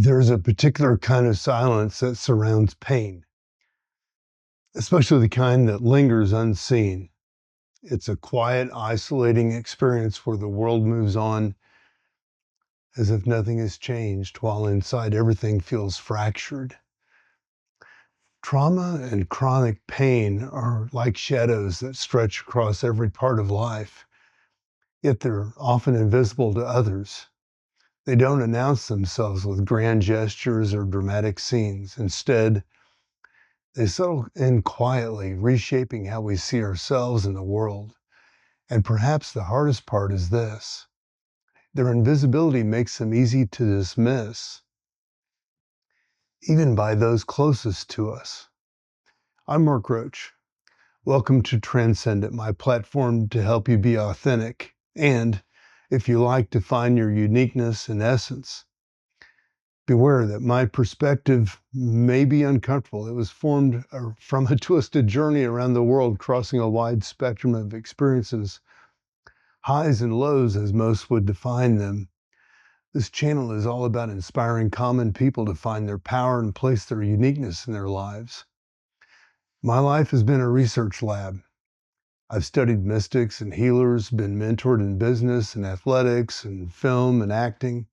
There's a particular kind of silence that surrounds pain, especially the kind that lingers unseen. It's a quiet, isolating experience where the world moves on as if nothing has changed, while inside everything feels fractured. Trauma and chronic pain are like shadows that stretch across every part of life, yet they're often invisible to others. They don't announce themselves with grand gestures or dramatic scenes. Instead, they settle in quietly, reshaping how we see ourselves and the world. And perhaps the hardest part is this: their invisibility makes them easy to dismiss, even by those closest to us. I'm Roach. Welcome to Transcendent, my platform to help you be authentic and, if you like, to find your uniqueness and essence. Beware that my perspective may be uncomfortable. It was formed from a twisted journey around the world, crossing a wide spectrum of experiences, highs and lows as most would define them. This channel is all about inspiring common people to find their power and place their uniqueness in their lives. My life has been a research lab. I've studied mystics and healers, been mentored in business and athletics and film and acting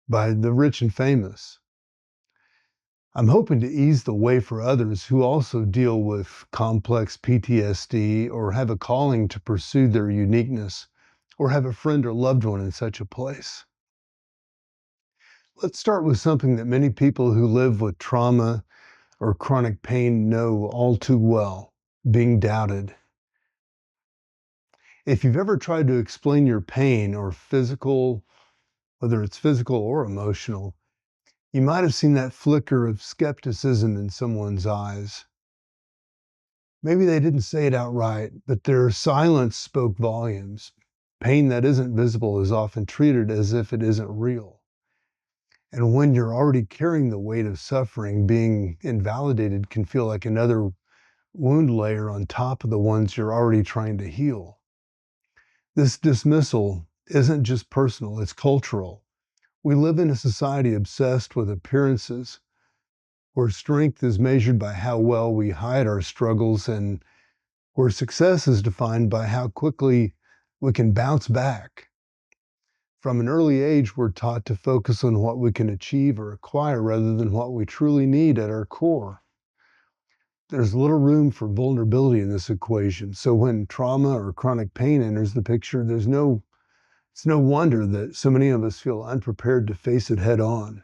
by the rich and famous. I'm hoping to ease the way for others who also deal with complex PTSD or have a calling to pursue their uniqueness or have a friend or loved one in such a place. Let's start with something that many people who live with trauma or chronic pain know all too well: being doubted. If you've ever tried to explain your pain or whether it's physical or emotional, you might have seen that flicker of skepticism in someone's eyes. Maybe they didn't say it outright, but their silence spoke volumes. Pain that isn't visible is often treated as if it isn't real. And when you're already carrying the weight of suffering, being invalidated can feel like another wound layer on top of the ones you're already trying to heal. This dismissal isn't just personal, it's cultural. We live in a society obsessed with appearances, where strength is measured by how well we hide our struggles and where success is defined by how quickly we can bounce back. From an early age, we're taught to focus on what we can achieve or acquire rather than what we truly need at our core. There's little room for vulnerability in this equation. So when trauma or chronic pain enters the picture, it's no wonder that so many of us feel unprepared to face it head on.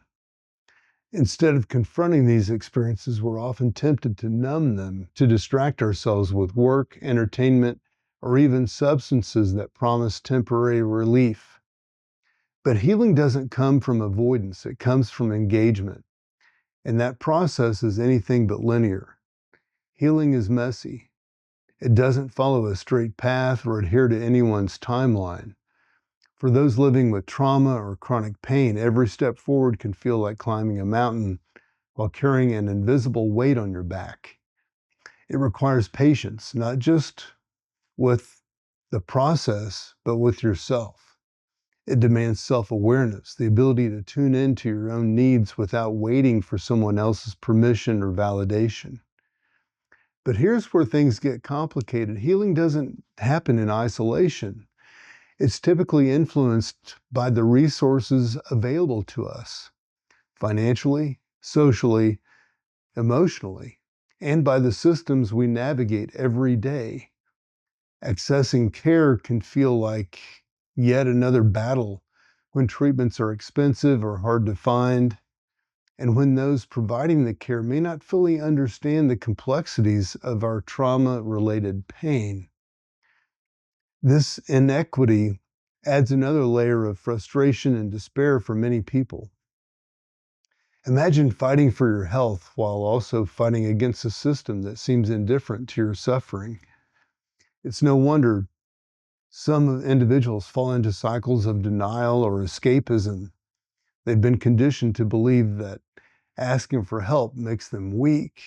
Instead of confronting these experiences, we're often tempted to numb them, to distract ourselves with work, entertainment, or even substances that promise temporary relief. But healing doesn't come from avoidance, it comes from engagement. And that process is anything but linear. Healing is messy. It doesn't follow a straight path or adhere to anyone's timeline. For those living with trauma or chronic pain, every step forward can feel like climbing a mountain while carrying an invisible weight on your back. It requires patience, not just with the process, but with yourself. It demands self-awareness, the ability to tune into your own needs without waiting for someone else's permission or validation. But here's where things get complicated. Healing doesn't happen in isolation. It's typically influenced by the resources available to us, financially, socially, emotionally, and by the systems we navigate every day. Accessing care can feel like yet another battle when treatments are expensive or hard to find, and when those providing the care may not fully understand the complexities of our trauma-related pain. This inequity adds another layer of frustration and despair for many people. Imagine fighting for your health while also fighting against a system that seems indifferent to your suffering. It's no wonder some individuals fall into cycles of denial or escapism. They've been conditioned to believe that asking for help makes them weak.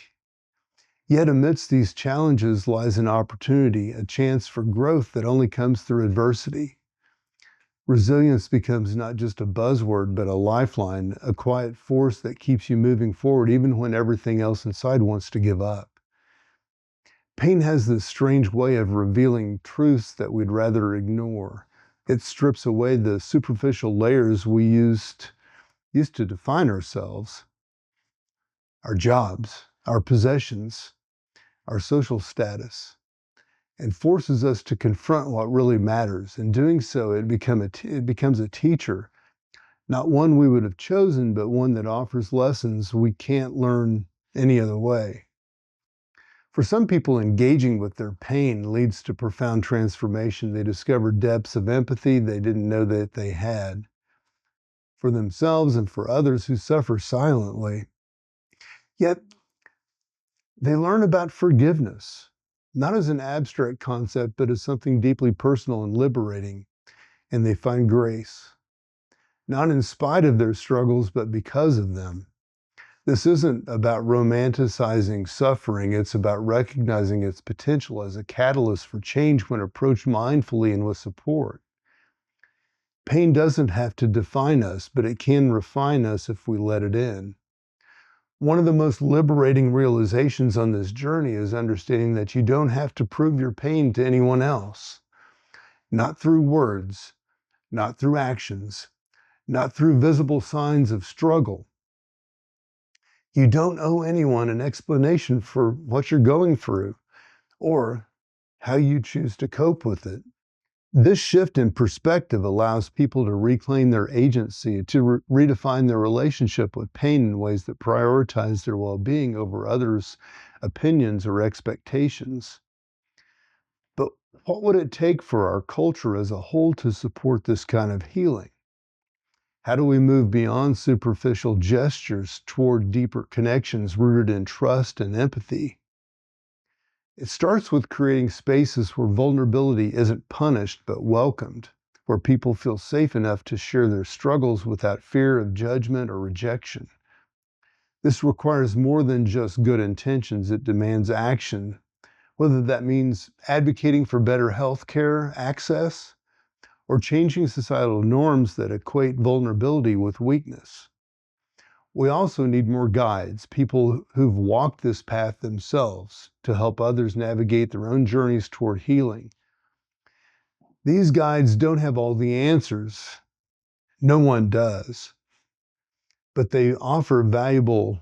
Yet amidst these challenges lies an opportunity, a chance for growth that only comes through adversity. Resilience becomes not just a buzzword, but a lifeline, a quiet force that keeps you moving forward even when everything else inside wants to give up. Pain has this strange way of revealing truths that we'd rather ignore. It strips away the superficial layers we used to define ourselves, our jobs, our possessions, our social status, and forces us to confront what really matters. In doing so, it becomes a teacher, not one we would have chosen, but one that offers lessons we can't learn any other way. For some people, engaging with their pain leads to profound transformation. They discover depths of empathy they didn't know that they had for themselves and for others who suffer silently. Yet, they learn about forgiveness, not as an abstract concept, but as something deeply personal and liberating. And they find grace, not in spite of their struggles, but because of them. This isn't about romanticizing suffering. It's about recognizing its potential as a catalyst for change when approached mindfully and with support. Pain doesn't have to define us, but it can refine us if we let it in. One of the most liberating realizations on this journey is understanding that you don't have to prove your pain to anyone else. Not through words, not through actions, not through visible signs of struggle. You don't owe anyone an explanation for what you're going through or how you choose to cope with it. This shift in perspective allows people to reclaim their agency, to redefine their relationship with pain in ways that prioritize their well-being over others' opinions or expectations. But what would it take for our culture as a whole to support this kind of healing? How do we move beyond superficial gestures toward deeper connections rooted in trust and empathy? It starts with creating spaces where vulnerability isn't punished but welcomed, where people feel safe enough to share their struggles without fear of judgment or rejection. This requires more than just good intentions. It demands action, whether that means advocating for better health care access or changing societal norms that equate vulnerability with weakness. We also need more guides, people who've walked this path themselves, to help others navigate their own journeys toward healing. These guides don't have all the answers. No one does. But they offer valuable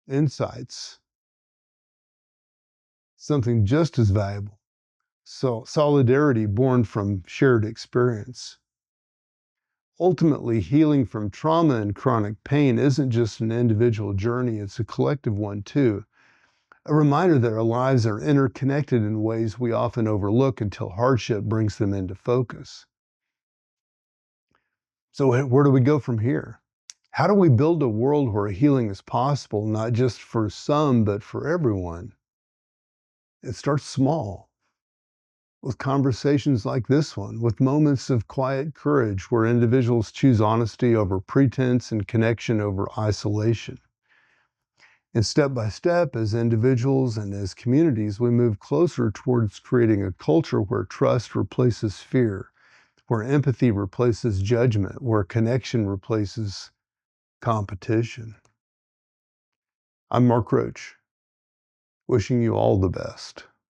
insights, something just as valuable. So, solidarity born from shared experience. Ultimately, healing from trauma and chronic pain isn't just an individual journey, it's a collective one too. A reminder that our lives are interconnected in ways we often overlook until hardship brings them into focus. So, where do we go from here? How do we build a world where healing is possible, not just for some, but for everyone? It starts small, with conversations like this one, with moments of quiet courage where individuals choose honesty over pretense and connection over isolation. And step by step, as individuals and as communities, we move closer towards creating a culture where trust replaces fear, where empathy replaces judgment, where connection replaces competition. I'm Mark Roach, wishing you all the best.